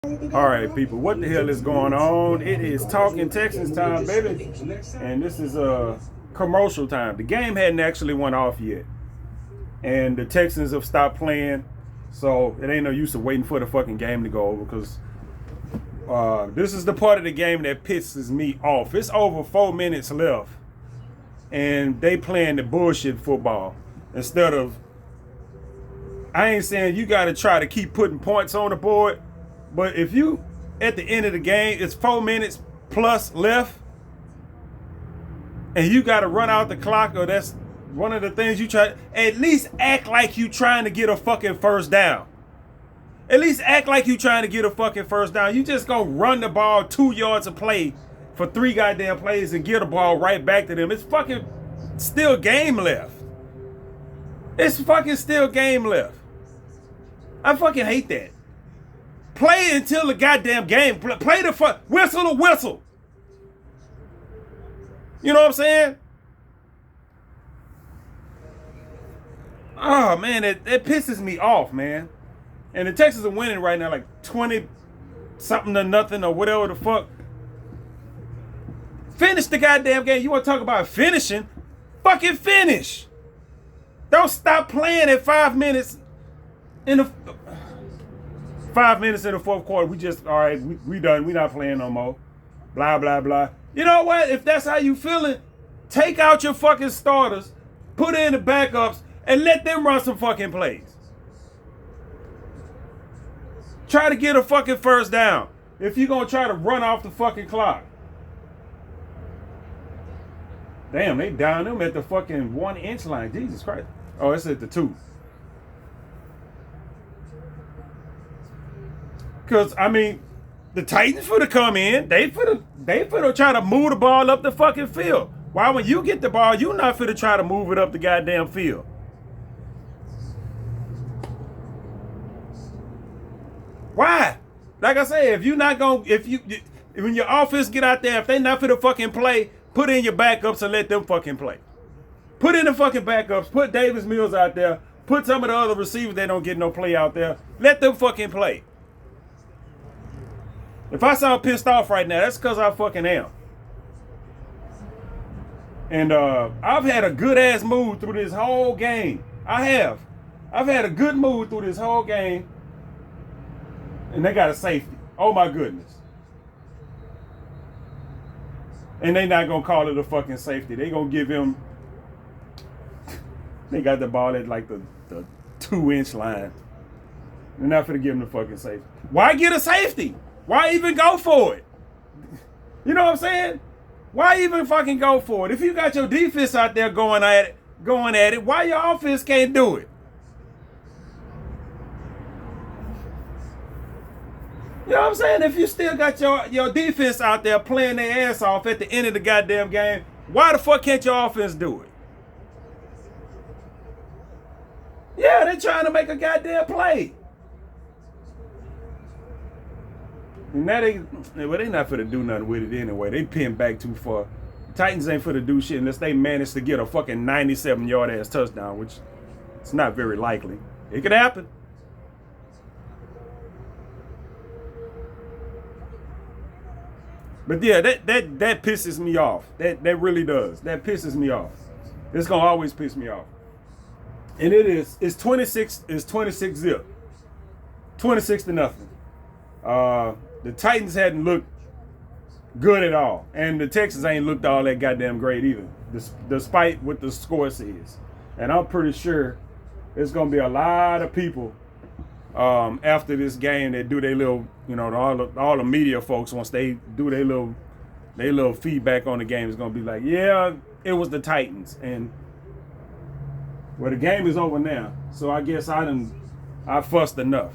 All right, people, what the hell is going on? It is Talking Texans time, baby. And this is commercial time. The game hadn't actually went off yet. And the Texans have stopped playing. So it ain't no use of waiting for the fucking game to go over because this is the part of the game that pisses me off. It's over 4 minutes left. And they playing the bullshit football instead of, I ain't saying you got to try to keep putting points on the board. But if you, at the end of the game, it's 4 minutes plus left, and you got to run out the clock, or that's one of the things you try, at least act like you trying to get a fucking first down. At least act like you trying to get a fucking first down. You just gonna run the ball 2 yards of play for 3 goddamn plays and get the ball right back to them. It's fucking still game left. It's fucking still game left. I fucking hate that. Play until the goddamn game. Play the whistle to whistle. You know what I'm saying? Oh, man, it pisses me off, man. And the Texans are winning right now, like 20-something to nothing or whatever the fuck. Finish the goddamn game. You want to talk about finishing? Fucking finish. Don't stop playing at 5 minutes in the... 5 minutes in the fourth quarter, we just, all right, we done. We not playing no more. Blah, blah, blah. You know what? If that's how you feeling, take out your fucking starters, put in the backups, and let them run some fucking plays. Try to get a fucking first down if you're going to try to run off the fucking clock. Damn, they down them at the fucking 1 inch line. Jesus Christ. Oh, it's at the 2. Because, I mean, the Titans finna come in. They finna try to move the ball up the fucking field. Why, when you get the ball, you not finna try to move it up the goddamn field. Why? Like I said, if you not gonna, when your offense get out there, if they not finna fucking play, put in your backups and let them fucking play. Put in the fucking backups. Put Davis Mills out there. Put some of the other receivers that don't get no play out there. Let them fucking play. If I sound pissed off right now, that's because I fucking am. And I've had a good ass mood through this whole game. I have. I've had a good mood through this whole game. And they got a safety. Oh my goodness. And they not gonna call it a fucking safety. They gonna give him. They got the ball at like the 2 inch line. They're not gonna give him the fucking safety. Why get a safety? Why even go for it? You know what I'm saying? Why even fucking go for it? If you got your defense out there going at it, why your offense can't do it? You know what I'm saying? If you still got your defense out there playing their ass off at the end of the goddamn game, why the fuck can't your offense do it? Yeah, they're trying to make a goddamn play. And now they not finna do nothing with it anyway. They pinned back too far. Titans ain't finna do shit unless they manage to get a fucking 97-yard ass touchdown, which it's not very likely. It could happen. But yeah, that pisses me off. That really does. That pisses me off. It's gonna always piss me off. And it's 26 zip. 26 to nothing. The Titans hadn't looked good at all. And the Texans ain't looked all that goddamn great either, despite what the score says. And I'm pretty sure there's going to be a lot of people after this game that do their little, you know, all the media folks, once they do their little feedback on the game, is going to be like, yeah, it was the Titans. And, well, the game is over now. So I guess I fussed enough.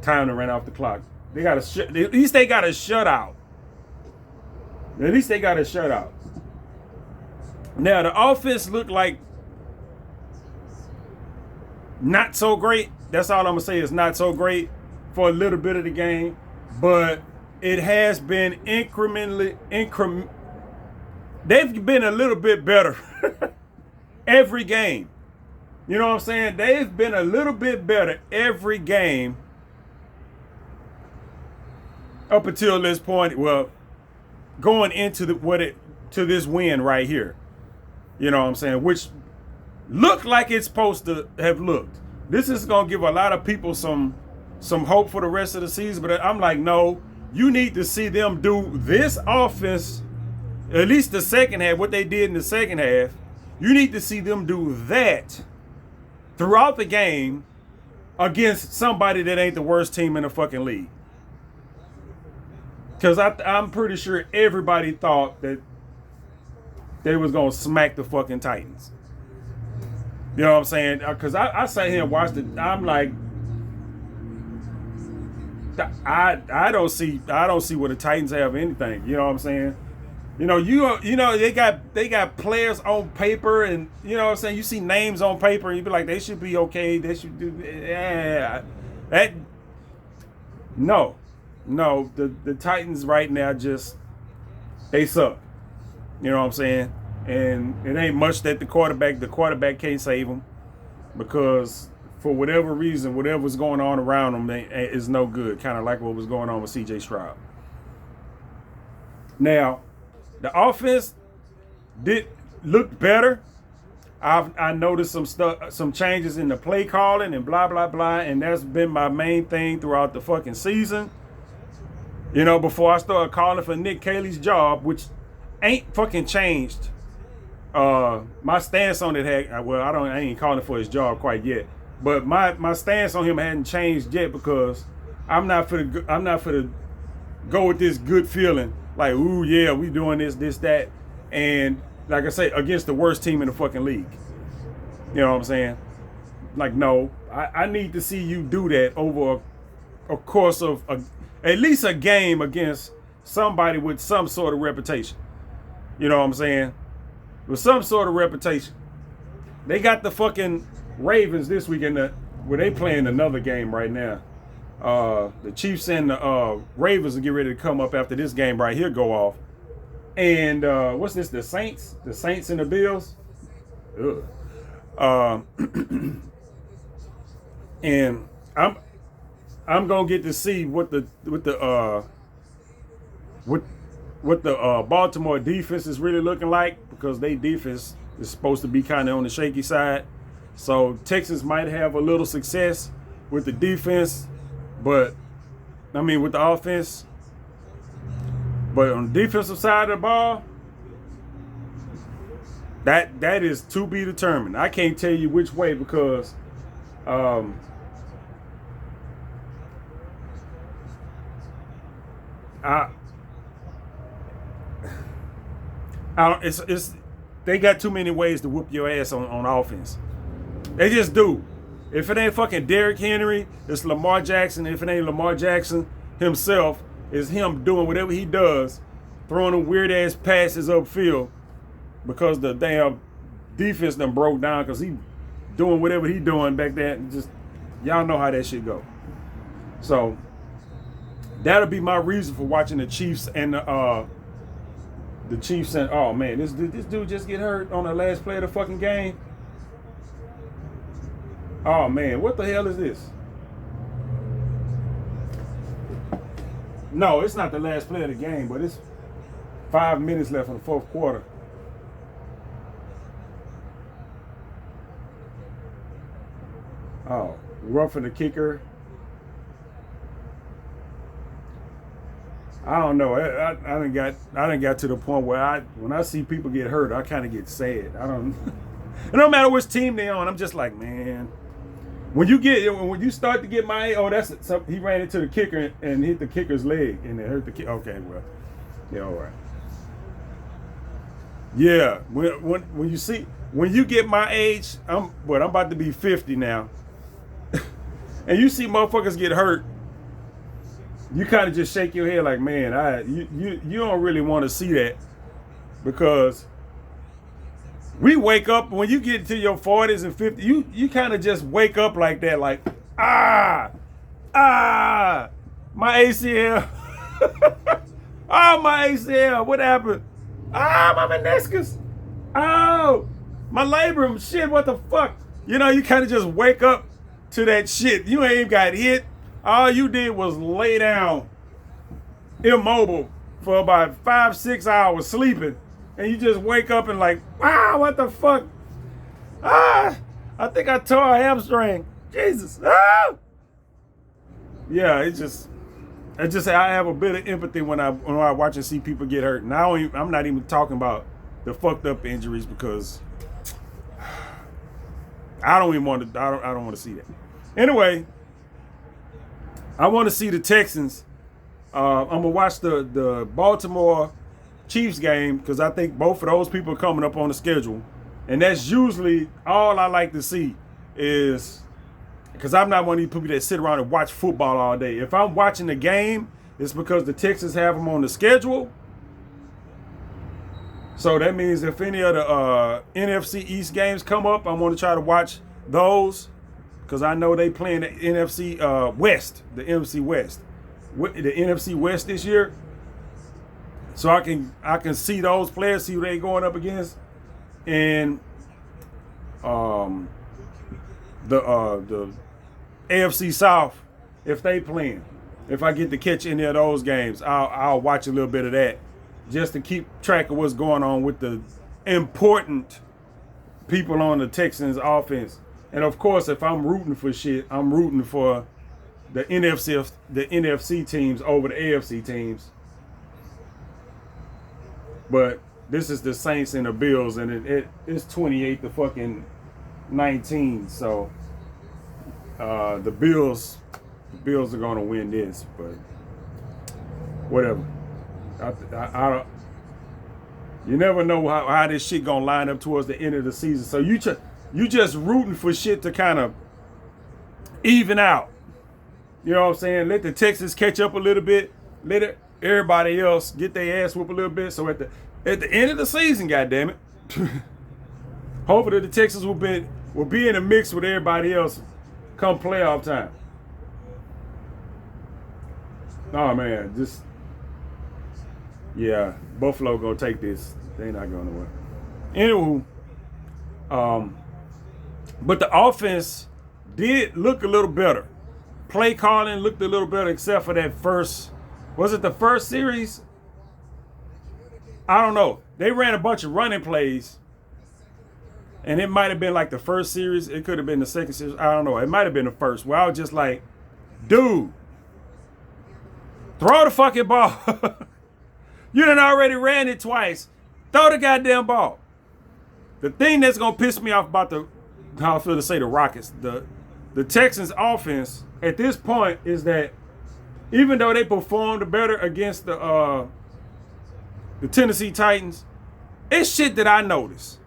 Time to run off the clock. They got at least they got a shutout. At least they got a shutout. Now the offense looked like not so great. That's all I'm gonna say is not so great for a little bit of the game, but it has been they've been a little bit better every game. You know what I'm saying? They've been a little bit better every game up until this point, well, going into to this win right here. You know what I'm saying? Which looked like it's supposed to have looked. This is gonna give a lot of people some hope for the rest of the season, but I'm like, no, you need to see them do this offense, at least the second half, what they did in the second half. You need to see them do that throughout the game against somebody that ain't the worst team in the fucking league. Because I'm pretty sure everybody thought that they was going to smack the fucking Titans. You know what I'm saying? Because I sat here and watched it. I'm like, I don't see where the Titans have anything. You know what I'm saying? You know they got players on paper, and you know what I'm saying, you see names on paper and you be like, they should be okay, they should do no, the Titans right now just, they suck. You know what I'm saying? And it ain't much that the quarterback can't save them, because for whatever reason, whatever's going on around them is no good, kind of like what was going on with CJ Stroud. Now, the offense did look better. I noticed some changes in the play calling and blah, blah, blah, and that's been my main thing throughout the fucking season. You know, before I started calling for Nick Caley's job, which ain't fucking changed. My stance on it I ain't calling for his job quite yet, but my stance on him hadn't changed yet, because I'm not for to go with this good feeling. Like, ooh, yeah, we doing this, that. And like I say, against the worst team in the fucking league. You know what I'm saying? Like, no, I need to see you do that over a course of at least a game against somebody with some sort of reputation. You know what I'm saying? With some sort of reputation. They got the fucking Ravens this weekend, where they playing another game right now. The Chiefs and the Ravens will get ready to come up after this game right here go off. And what's this? The Saints and the Bills. And I'm gonna get to see what the Baltimore defense is really looking like, because their defense is supposed to be kind of on the shaky side. So Texans might have a little success with the defense. But, I mean, with the offense. But on the defensive side of the ball, that is to be determined. I can't tell you which way, because they got too many ways to whoop your ass on offense. They just do. If it ain't fucking Derrick Henry, it's Lamar Jackson. If it ain't Lamar Jackson himself, it's him doing whatever he does, throwing them weird ass passes upfield, because the damn defense done broke down, because he doing whatever he doing back there. And just, y'all know how that shit go. So that'll be my reason for watching the Chiefs and the Chiefs. And oh man, this dude just get hurt on the last play of the fucking game. Oh man, what the hell is this? No, it's not the last play of the game, but it's 5 minutes left in the fourth quarter. Oh, roughing the kicker. I don't know. I done got to the point where when I see people get hurt, I kind of get sad. It don't matter which team they on. I'm just like, man. When you start to get he ran into the kicker and hit the kicker's leg and it hurt the kicker. Okay, well, yeah, all right. Yeah, when you get my age, I'm about to be 50 now, and you see motherfuckers get hurt, you kind of just shake your head like, man, you don't really want to see that, because we wake up when you get to your 40s and 50s. You kind of just wake up like that, like my ACL, my ACL. What happened? My meniscus. Oh, my labrum. Shit, what the fuck? You know, you kind of just wake up to that shit. You ain't got hit. All you did was lay down immobile for about 5-6 hours sleeping, and you just wake up and like, wow, what the fuck? I think I tore a hamstring. Jesus. Yeah, I have a bit of empathy when I watch and see people get hurt. And I'm not even talking about the fucked up injuries, because I don't want to see that. Anyway, I want to see the Texans. I'm gonna watch the Baltimore Chiefs game, because I think both of those people are coming up on the schedule, and that's usually all I like to see. Is because I'm not one of these people that sit around and watch football all day. If I'm watching the game, it's because the Texans have them on the schedule. So that means if any of the NFC East games come up, I'm going to try to watch those, because I know they playing the NFC West, the NFC West this year. So I can see those players, see who they going up against, and the AFC South, if they playing. If I get to catch any of those games, I'll watch a little bit of that, just to keep track of what's going on with the important people on the Texans offense. And of course, if I'm rooting for shit, I'm rooting for the NFC teams over the AFC teams. But this is the Saints and the Bills, and it's 28-19. So the Bills are gonna win this, but whatever. I you never know how this shit gonna line up towards the end of the season. So you just rooting for shit to kind of even out. You know what I'm saying? Let the Texans catch up a little bit. Let everybody else get their ass whooped a little bit. So at the end of the season, goddammit, hopefully the Texans will be in the mix with everybody else come playoff time. Oh man, yeah, Buffalo gonna take this. They not going to win. Anywho, but the offense did look a little better. Play calling looked a little better, except for that first. Was it the first series? I don't know. They ran a bunch of running plays, and it might have been like the first series. It could have been the second series. I don't know. It might have been the first, where I was just like, dude, throw the fucking ball. You done already ran it twice. Throw the goddamn ball. The thing that's going to piss me off about the Rockets, the Texans offense at this point is that even though they performed better against the Tennessee Titans, it's shit that I noticed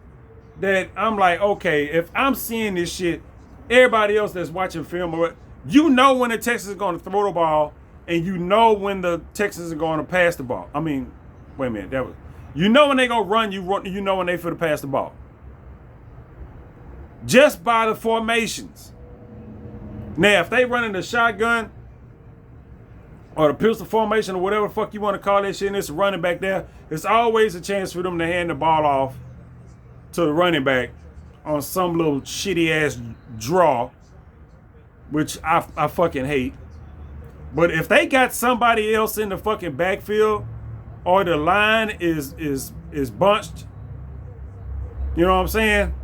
that I'm like, okay, if I'm seeing this shit, everybody else that's watching film, you know when the Texans are going to throw the ball, and you know when the Texans are going to pass the ball. I mean, wait a minute, you know when they going to run, you know when they finna pass the ball. Just by the formations. Now, if they running the shotgun or the pistol formation or whatever the fuck you want to call that shit, and it's running back there, it's always a chance for them to hand the ball off to the running back on some little shitty ass draw, which I fucking hate. But if they got somebody else in the fucking backfield, or the line is bunched, you know what I'm saying?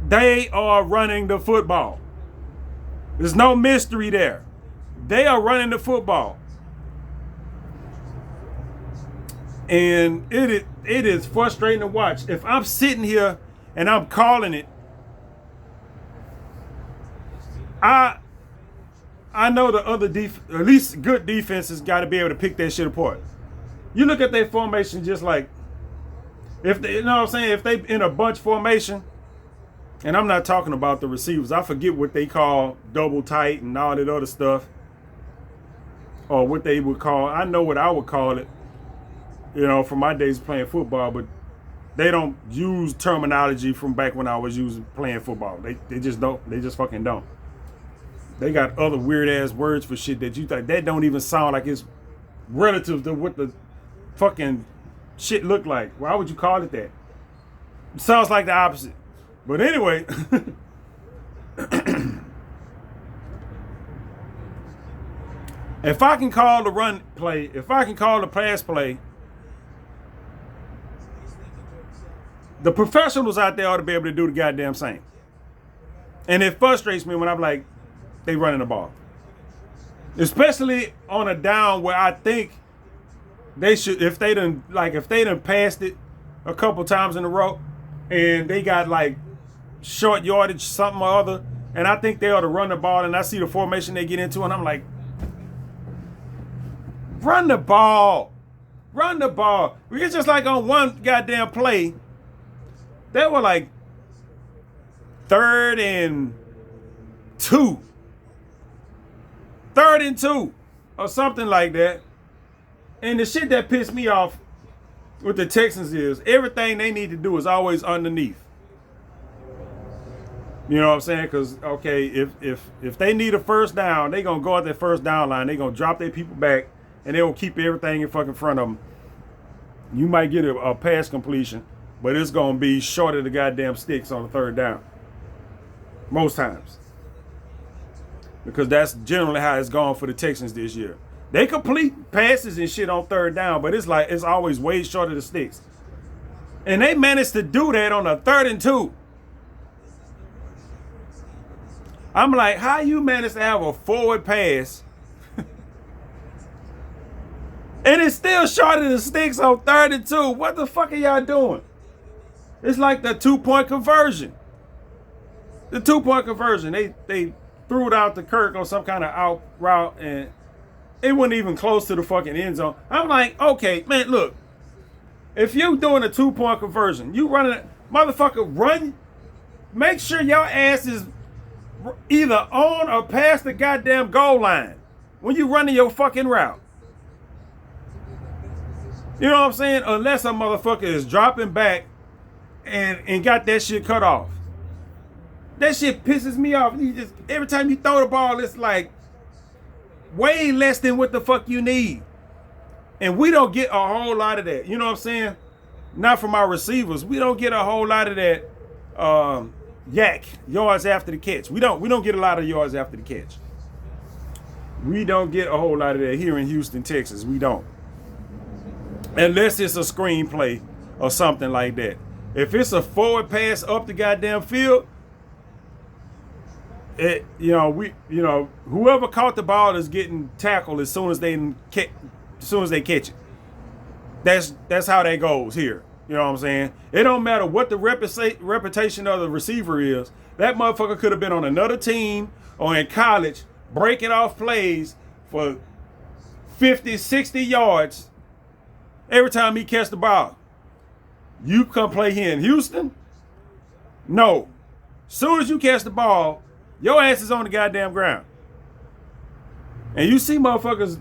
They are running the football. There's no mystery there. They are running the football. And it is frustrating to watch. If I'm sitting here and I'm calling it, I know the other at least good defenses got to be able to pick that shit apart. You look at their formation, just like, if they, you know what I'm saying, if they in a bunch formation, and I'm not talking about the receivers. I forget what they call double tight and all that other stuff, or what they would call. I know what I would call it, you know, from my days playing football, but they don't use terminology from back when I was playing football. They just don't. They just fucking don't. They got other weird ass words for shit that you think that don't even sound like it's relative to what the fucking shit look like. Why would you call it that? It sounds like the opposite. But anyway, If I can call the run play, if I can call the pass play, the professionals out there ought to be able to do the goddamn same. And it frustrates me when I'm like, they running the ball. Especially on a down where I think they should, if they done passed it a couple times in a row and they got like short yardage, something or other, and I think they ought to run the ball, and I see the formation they get into, and I'm like, run the ball. Run the ball. It's just like on one goddamn play, they were like 3rd and 2. 3rd and 2 or something like that. And the shit that pissed me off with the Texans is everything they need to do is always underneath. You know what I'm saying? Because, okay, if they need a first down, they're going to go at their first down line. They're going to drop their people back, and they will keep everything in fucking front of them. You might get a pass completion, but it's going to be short of the goddamn sticks on the 3rd down. Most times. Because that's generally how it's gone for the Texans this year. They complete passes and shit on 3rd down, but it's always way short of the sticks. And they managed to do that on a 3rd and 2. I'm like, how you managed to have a forward pass and it's still short of the sticks on 3rd and 2? What the fuck are y'all doing? It's like the 2-point conversion. The 2-point conversion. They threw it out to Kirk on some kind of out route, and it wasn't even close to the fucking end zone. I'm like, okay, man, look. If you doing a 2-point conversion, you running it, motherfucker, run. Make sure your ass is either on or past the goddamn goal line when you running your fucking route. You know what I'm saying? Unless a motherfucker is dropping back and got that shit cut off. That shit pisses me off. Every time you throw the ball, it's like way less than what the fuck you need. And we don't get a whole lot of that. You know what I'm saying? Not from our receivers. We don't get a whole lot of that yards after the catch. We don't get a lot of yards after the catch. We don't get a whole lot of that here in Houston, Texas. We don't. Unless it's a screenplay or something like that. If it's a forward pass up the goddamn field, whoever caught the ball is getting tackled as soon as they catch it. That's how that goes here. You know what I'm saying? It don't matter what the reputation of the receiver is. That motherfucker could have been on another team or in college breaking off plays for 50, 60 yards every time he catch the ball. You come play here in Houston? No. Soon as you catch the ball, your ass is on the goddamn ground. And you see motherfuckers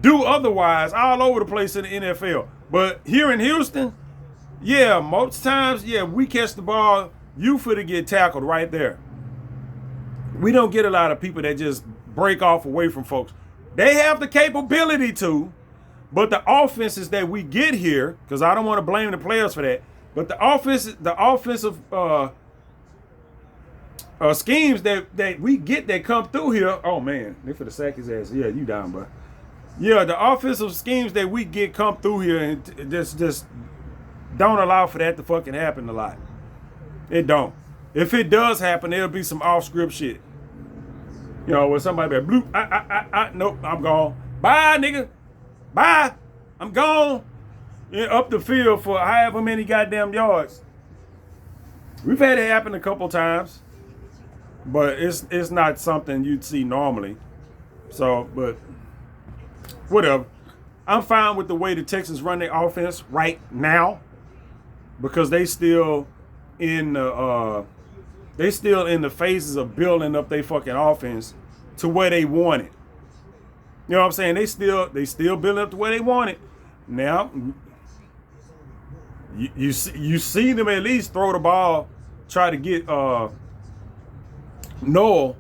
do otherwise all over the place in the NFL. But here in Houston, yeah, most times, yeah, we catch the ball, you finna get tackled right there. We don't get a lot of people that just break off away from folks. They have the capability to, but the offenses that we get here, because I don't want to blame the players for that, but the offensive schemes that we get that come through here, oh man, they finna sack his ass. Yeah, you down, bro. Yeah, the offensive schemes that we get come through here and just don't allow for that to fucking happen a lot. It don't. If it does happen, it'll be some off-script shit. You know, where somebody be like, bloop, nope, I'm gone. Bye, nigga. Bye. I'm gone. Yeah, up the field for however many goddamn yards. We've had it happen a couple times, but it's not something you'd see normally. So, but whatever. I'm fine with the way the Texans run their offense right now because they still in the phases of building up their fucking offense to where they want it. You know what I'm saying? They still building up to where they want it. Now, you see them at least throw the ball, try to get Noel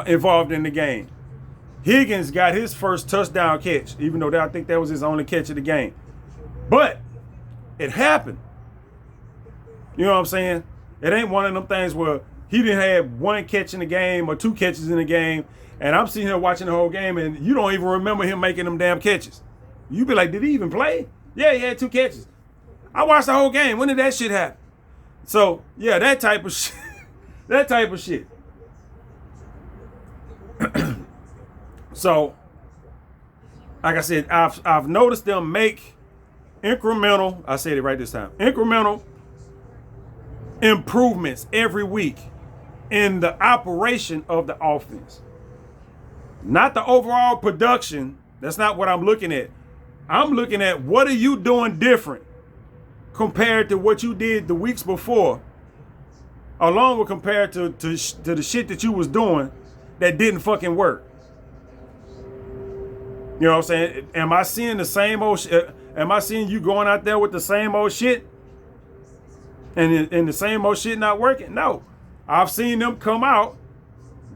involved in the game. Higgins got his first touchdown catch, even though I think that was his only catch of the game. But it happened. You know what I'm saying? It ain't one of them things where he didn't have one catch in the game or two catches in the game, and I'm sitting here watching the whole game, and you don't even remember him making them damn catches. You be like, did he even play? Yeah, he had two catches. I watched the whole game. When did that shit happen? So yeah, that type of shit. That type of shit. So, like I said, I've noticed them make incremental. I said it right this time. Incremental improvements every week in the operation of the offense. Not the overall production. That's not what I'm looking at. I'm looking at what are you doing different compared to what you did the weeks before, along with compared to the shit that you was doing that didn't fucking work. You know what I'm saying? Am I seeing the same old shit? Am I seeing you going out there with the same old shit? And the same old shit not working? No. I've seen them come out,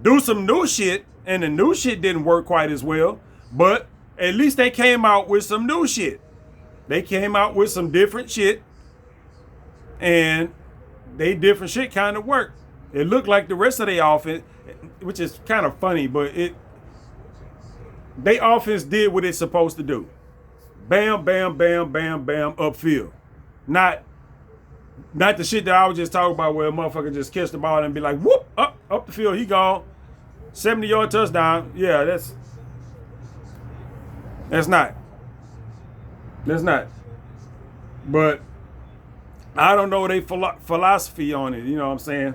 do some new shit, and the new shit didn't work quite as well, but at least they came out with some new shit. They came out with some different shit, and they different shit kind of worked. It looked like the rest of their offense, which is kind of funny, but they offense did what it's supposed to do. Bam, bam, bam, bam, bam, upfield. Not the shit that I was just talking about where a motherfucker just catch the ball and be like, whoop, up the field, he gone. 70-yard touchdown. Yeah, that's not. That's not. But I don't know their philosophy on it. You know what I'm saying?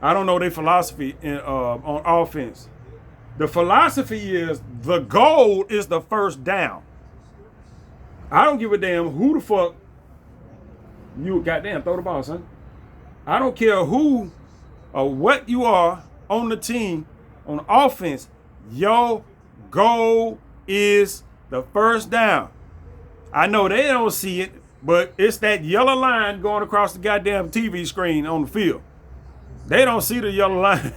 I don't know their philosophy on offense. The philosophy is the goal is the first down. I don't give a damn who the fuck you goddamn throw the ball, son. I don't care who or what you are on the team, on offense. Your goal is the first down. I know they don't see it, but it's that yellow line going across the goddamn TV screen on the field. They don't see the yellow line.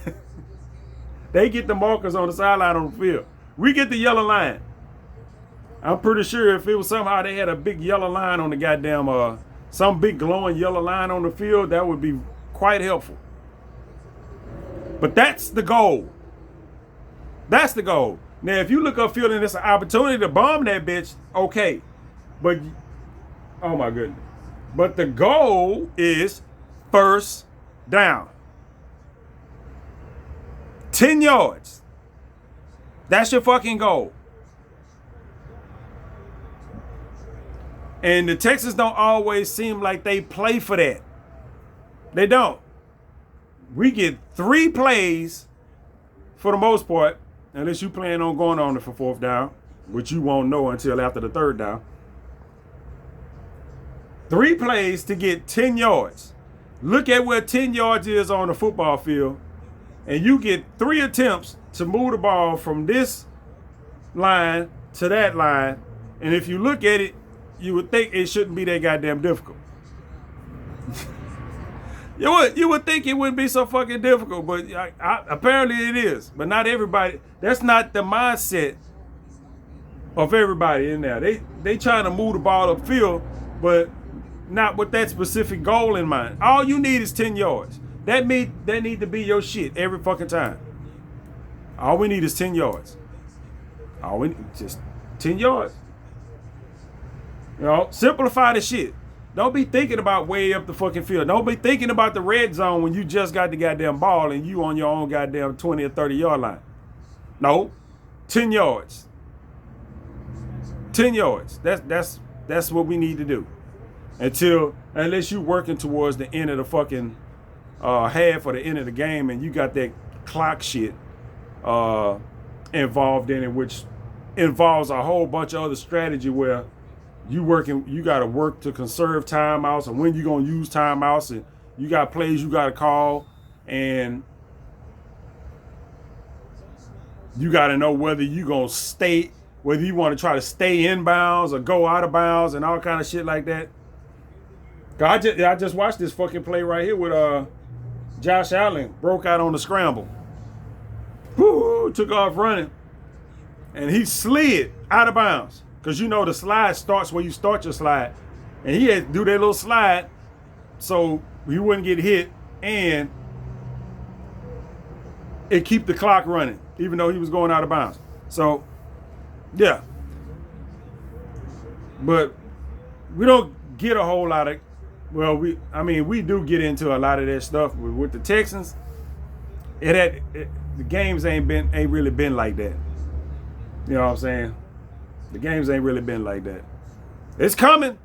They get the markers on the sideline on the field. We get the yellow line. I'm pretty sure if it was somehow they had a big yellow line on the goddamn, some big glowing yellow line on the field, that would be quite helpful. But that's the goal. That's the goal. Now, if you look upfield and it's an opportunity to bomb that bitch, okay. But, oh my goodness. But the goal is first down. 10 yards. That's your fucking goal. And the Texans don't always seem like they play for that. They don't. We get 3 plays for the most part, unless you plan on going on it for 4th down, which you won't know until after the 3rd down. 3 plays to get 10 yards. Look at where 10 yards is on the football field, and you get 3 attempts to move the ball from this line to that line. And if you look at it, you would think it shouldn't be that goddamn difficult. You would think it wouldn't be so fucking difficult, but apparently it is. But not everybody. That's not the mindset of everybody in there. They trying to move the ball upfield, but not with that specific goal in mind. All you need is 10 yards. That need to be your shit every fucking time. All we need is 10 yards. All we need just 10 yards. You know, simplify the shit. Don't be thinking about way up the fucking field. Don't be thinking about the red zone when you just got the goddamn ball and you on your own goddamn 20 or 30 yard line. No, 10 yards. 10 yards. That's what we need to do. Unless you working towards the end of the fucking half or the end of the game and you got that clock shit involved in it, which involves a whole bunch of other strategy where you got to work to conserve timeouts and when you're going to use timeouts, and you got plays you got to call, and you got to know whether you going to stay, whether you want to try to stay inbounds or go out of bounds and all kind of shit like that. I just watched this fucking play right here with Josh Allen broke out on the scramble. Woo, took off running, and he slid out of bounds. Because you know the slide starts where you start your slide. And he had to do that little slide so he wouldn't get hit and and keep the clock running, even though he was going out of bounds. So, yeah. But we don't get a whole lot of, well, we do get into a lot of that stuff with the Texans. The games ain't really been like that. You know what I'm saying? The games ain't really been like that. It's coming.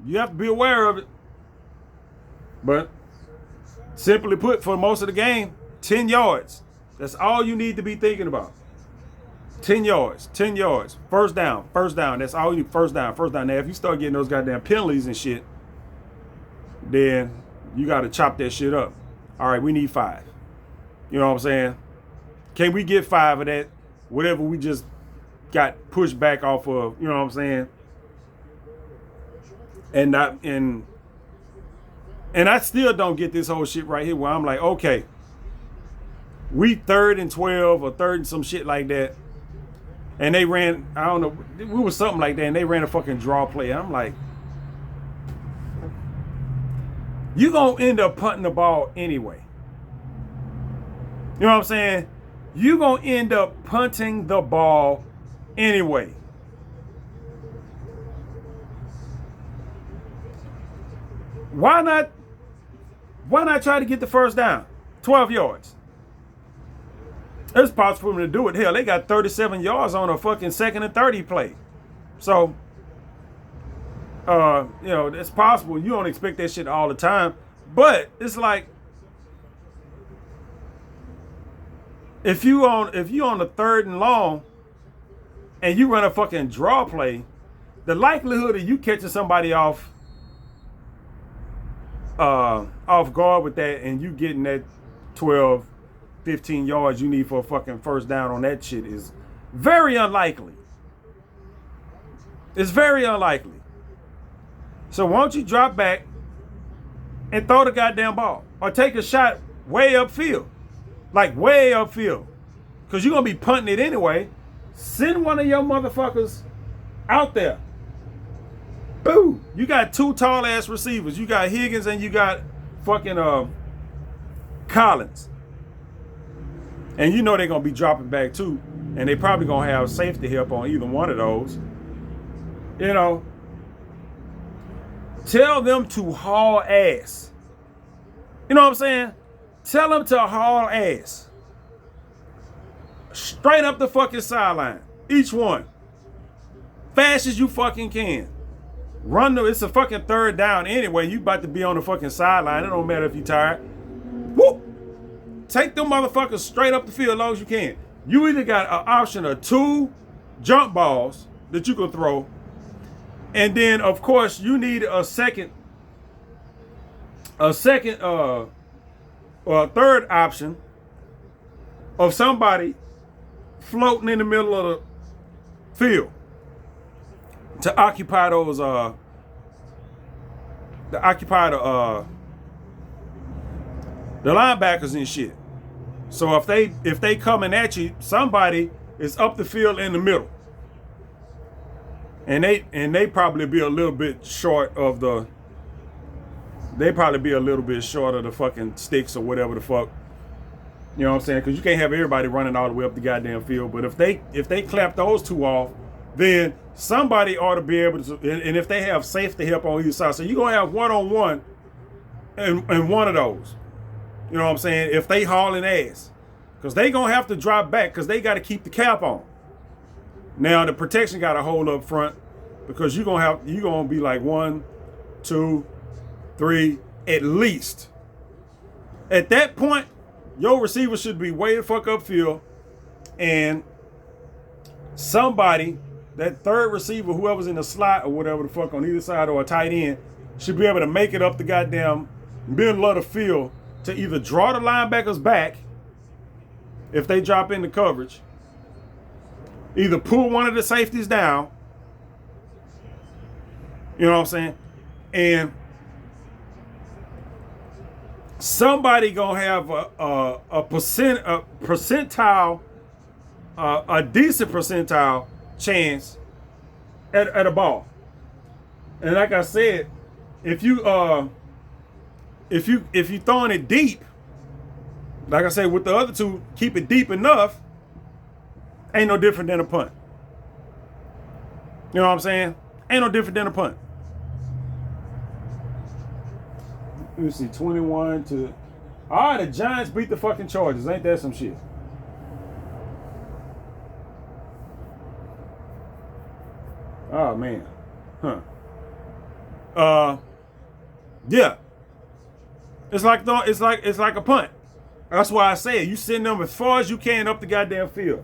You have to be aware of it. But simply put, for most of the game, 10 yards. That's all you need to be thinking about. 10 yards, 10 yards. First down. That's all you need. First down. Now, if you start getting those goddamn penalties and shit, then you got to chop that shit up. All right, we need 5. You know what I'm saying? Can we get 5 of that? Whatever we just got pushed back off of, you know what I'm saying? And I still don't get this whole shit right here where I'm like, okay, we 3rd and 12 or 3rd and some shit like that. And they ran, I don't know, we was something like that, and they ran a fucking draw play. I'm like, you gonna end up punting the ball anyway. You know what I'm saying? You gonna end up punting the ball anyway. Why not try to get the first down? 12 yards. It's possible for them to do it. Hell, they got 37 yards on a fucking 2nd and 30 play. So, it's possible. You don't expect that shit all the time. But it's like, if you on the 3rd and long and you run a fucking draw play, the likelihood of you catching somebody off guard with that and you getting that 12, 15 yards you need for a fucking first down on that shit is very unlikely. It's very unlikely. So why don't you drop back and throw the goddamn ball, or take a shot way upfield, like way upfield, because you're gonna be punting it anyway. Send one of your motherfuckers out there. Boo! You got 2 tall ass receivers. You got Higgins and you got fucking Collins. And you know they're gonna be dropping back too. And they probably gonna have safety help on either one of those. You know. Tell them to haul ass. You know what I'm saying? Tell them to haul ass. Straight up the fucking sideline. Each one. Fast as you fucking can. It's a fucking 3rd down anyway. You about to be on the fucking sideline. It don't matter if you tired. Whoop! Take them motherfuckers straight up the field as long as you can. You either got an option of 2 jump balls that you can throw, and then of course you need a third option of somebody floating in the middle of the field to occupy those the linebackers and shit. So if they coming at you, somebody is up the field in the middle. And they probably be a little bit short of the fucking sticks or whatever the fuck. You know what I'm saying? Because you can't have everybody running all the way up the goddamn field. But if they clap those 2 off, then somebody ought to be able to, and if they have safety help on either side, so you're going to have one-on-one and one of those. You know what I'm saying? If they hauling ass. Because they going to have to drop back because they got to keep the cap on. Now, the protection got to hold up front because you're going to be like 1, 2, 3, at least. At that point, your receiver should be way the fuck upfield, and somebody, that 3rd receiver, whoever's in the slot or whatever the fuck on either side, or a tight end, should be able to make it up the goddamn middle of the field to either draw the linebackers back if they drop into coverage, either pull one of the safeties down, you know what I'm saying, and somebody gonna have a percentile, a decent percentile chance at a ball. And like I said, if you throwing it deep, like I said, with the other two, keep it deep enough, ain't no different than a punt. You know what I'm saying? Ain't no different than a punt. Let me see, 21 to... All right, the Giants beat the fucking Chargers. Ain't that some shit? Oh, man. Huh. Yeah. It's like a punt. That's why I say it. You send them as far as you can up the goddamn field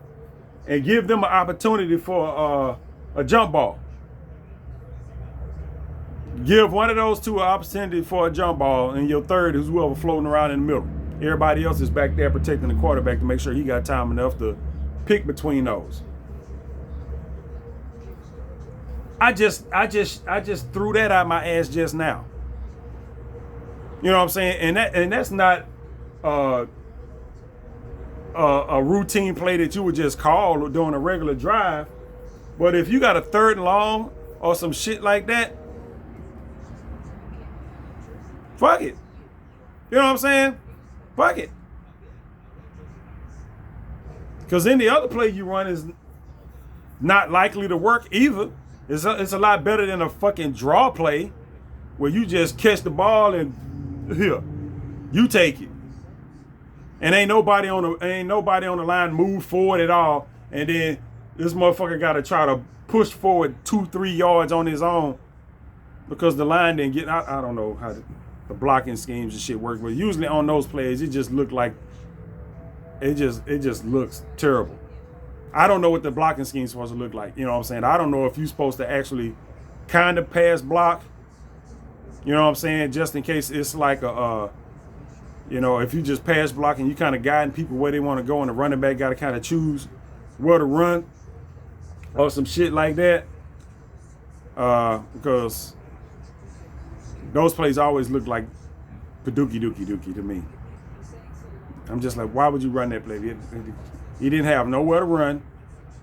and give them an opportunity for a jump ball. Give one of those two an opportunity for a jump ball, and your third is whoever floating around in the middle. Everybody else is back there protecting the quarterback to make sure he got time enough to pick between those. I just threw that out my ass just now. You know what I'm saying? And that's not a routine play that you would just call during a regular drive. But if you got a 3rd and long or some shit like that, fuck it. You know what I'm saying? Fuck it. Because any other play you run is not likely to work either. It's a lot better than a fucking draw play where you just catch the ball and here, you take it. And ain't nobody on the line move forward at all. And then this motherfucker got to try to push forward 2-3 yards on his own because the line didn't get. I don't know how the blocking schemes and shit work, but usually on those plays it just looked like it just looks terrible. I don't know what the blocking scheme is supposed to look like. You know what I'm saying? I don't know if you're supposed to actually kind of pass block. You know what I'm saying? Just in case it's like if you just pass block and you kind of guiding people where they want to go, and the running back got to kind of choose where to run or some shit like that. Because those plays always look like padookie dookie to me. I'm just like, why would you run that play? He didn't have nowhere to run.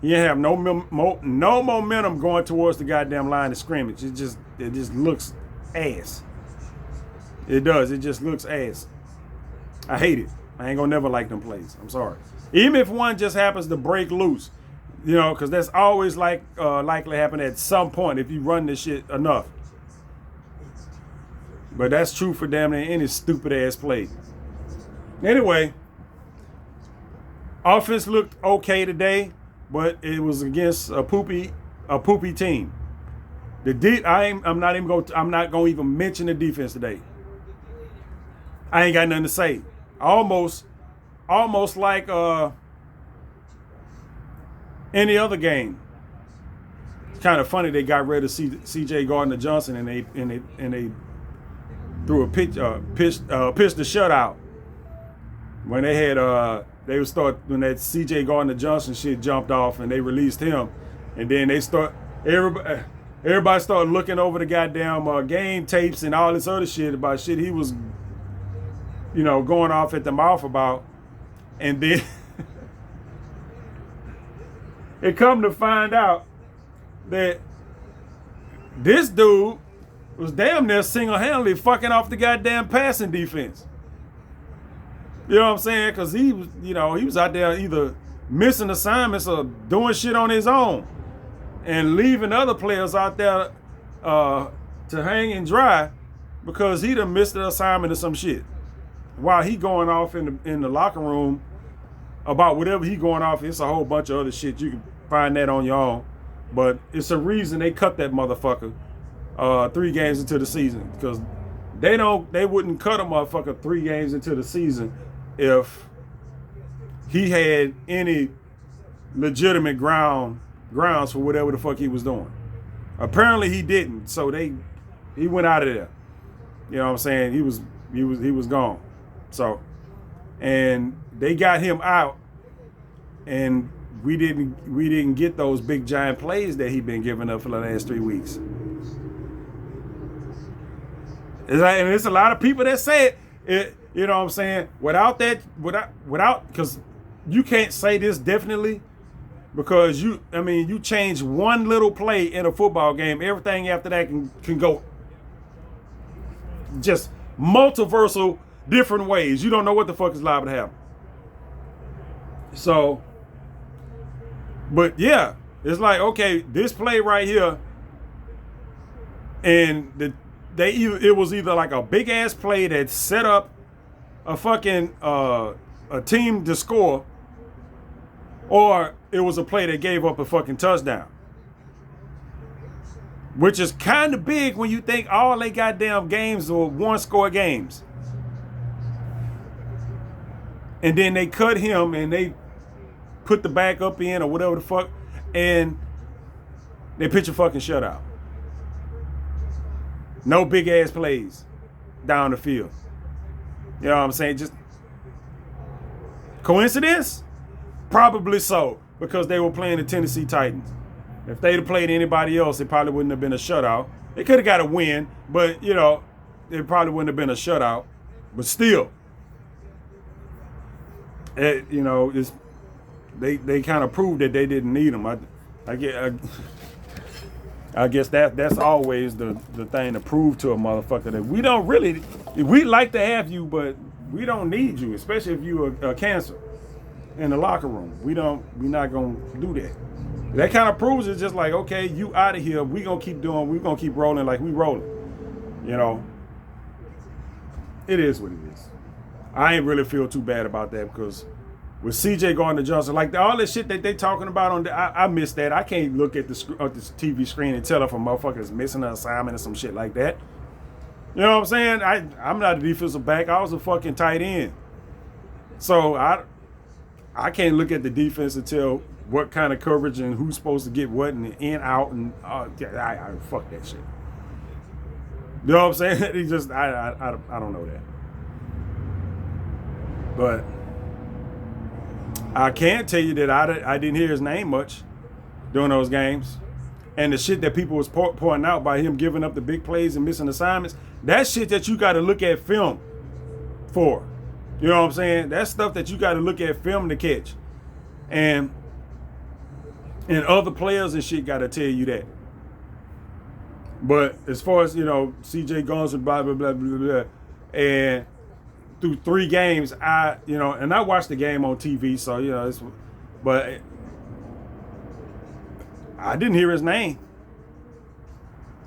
He didn't have no momentum going towards the goddamn line of scrimmage. It just looks ass. It does. It just looks ass. I hate it. I ain't gonna never like them plays. I'm sorry. Even if one just happens to break loose, because that's always likely happen at some point if you run this shit enough. But that's true for damn near any stupid ass play. Anyway, offense looked okay today, but it was against a poopy team. I'm not gonna even mention the defense today. I ain't got nothing to say. Almost like any other game. It's kind of funny they got rid of C.J. Gardner-Johnson and they threw a pitch the shutout when they had when that C.J. Gardner-Johnson shit jumped off and they released him, and then everybody started looking over the goddamn game tapes and all this other shit about shit he was going off at the mouth about, and then it come to find out that this dude was damn near single-handedly fucking off the goddamn passing defense. You know what I'm saying? Because he was out there either missing assignments or doing shit on his own and leaving other players out there to hang and dry because he done missed an assignment or some shit. While he going off in the locker room about whatever he going off, it's a whole bunch of other shit. You can find that on your own. But it's a reason they cut that motherfucker 3 games into the season, because they wouldn't cut a motherfucker 3 games into the season if he had any legitimate grounds for whatever the fuck he was doing. Apparently he didn't, so he went out of there. You know what I'm saying? He was gone. So, and they got him out, and we didn't get those big giant plays that he been giving up for the last 3 weeks. And there's a lot of people that say it. You know what I'm saying? Without, because you can't say this definitely, because you change one little play in a football game, everything after that can go just multiversal different ways. You don't know what the fuck is liable to happen. So, but yeah, it's like, okay, this play right here, and it was either like a big ass play that set up a fucking a team to score, or it was a play that gave up a fucking touchdown. Which is kind of big when you think all they goddamn games were one-score games. And then they cut him and they put the backup in or whatever the fuck, and they pitch a fucking shutout. No big ass plays down the field. You know what I'm saying? Just coincidence? Probably so, because they were playing the Tennessee Titans. If they'd have played anybody else, it probably wouldn't have been a shutout. They could have got a win, but, you know, it probably wouldn't have been a shutout. But still, you know, they kind of proved that they didn't need them. I guess that's always the thing to prove to a motherfucker, that we don't really, we like to have you, but we don't need you, especially if you're a cancer in the locker room. We're not gonna do that. That kind of proves it's just like, okay, you out of here. We're gonna keep rolling like we rolling. You know, it is what it is. I ain't really feel too bad about that, because with CJ Gardner-Johnson, like all this shit that they talking about on I miss that. I can't look at the TV screen and tell if a motherfucker is missing an assignment or some shit like that. You know what I'm saying? I'm not a defensive back. I was a fucking tight end. So I can't look at the defense and tell what kind of coverage and who's supposed to get what and in, out, and I fuck that shit. You know what I'm saying? He just I don't know that. But I can tell you that I didn't hear his name much during those games. And the shit that people was pointing out by him giving up the big plays and missing assignments, that shit that you got to look at film for. You know what I'm saying? That's stuff that you got to look at film to catch. And other players and shit got to tell you that. But as far as, you know, CJ Guns and blah, blah, blah, blah, blah, and through 3 games, I watched the game on TV, so, you know, but I didn't hear his name.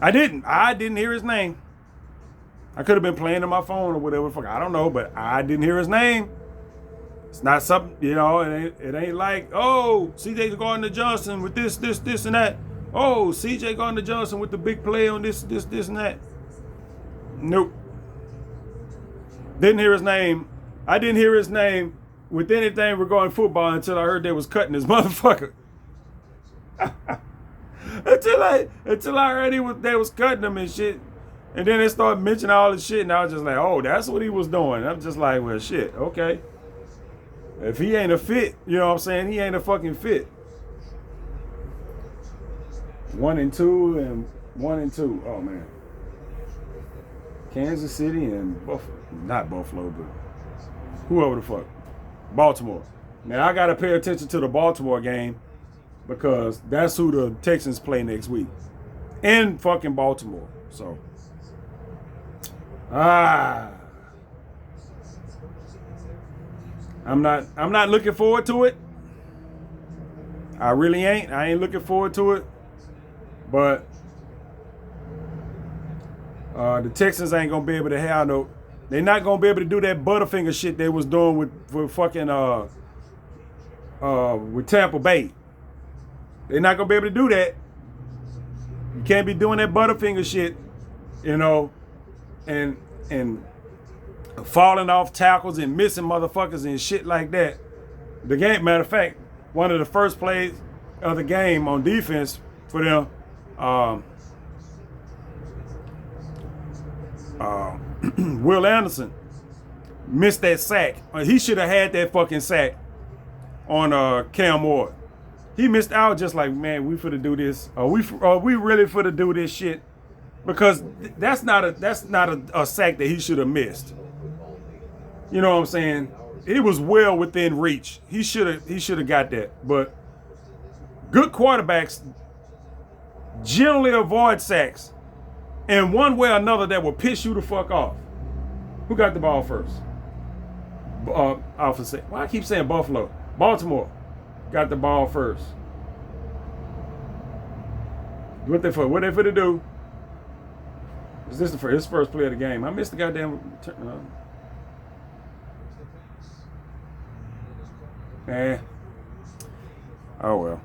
I didn't hear his name. I could have been playing on my phone or whatever. Fuck, I don't know, but I didn't hear his name. It's not something, you know, it ain't like, oh, CJ Gardner-Johnson with this, and that. Oh, CJ Gardner-Johnson with the big play on this, and that. Nope. Didn't hear his name. I didn't hear his name with anything regarding football until I heard they was cutting this motherfucker. until I heard they was cutting him and shit. And then they started mentioning all this shit, and I was just like, oh, that's what he was doing. I'm just like, well, shit, okay. If he ain't a fit, you know what I'm saying? He ain't a fucking fit. 1-2 and 1-2. Oh, man. Kansas City and not Buffalo, but whoever the fuck. Baltimore. Now, I got to pay attention to the Baltimore game, because that's who the Texans play next week. In fucking Baltimore. So, I'm not looking forward to it. I really ain't. I ain't looking forward to it. But the Texans ain't gonna be able to have no. They're not gonna be able to do that Butterfinger shit they was doing with fucking with Tampa Bay. They're not gonna be able to do that. You can't be doing that Butterfinger shit, you know, and falling off tackles and missing motherfuckers and shit like that. The game, matter of fact, one of the first plays of the game on defense for them, Will Anderson missed that sack. He should have had that fucking sack on Cam Ward. He missed out, just like, man, we finna do this. We really finna do this shit, because that's not a sack that he should have missed. You know what I'm saying? It was well within reach. He should have got that. But good quarterbacks generally avoid sacks in one way or another that will piss you the fuck off. Who got the ball first? Why I keep saying Buffalo? Baltimore got the ball first. What they for to do? Is this his first play of the game? I missed the goddamn. Oh well.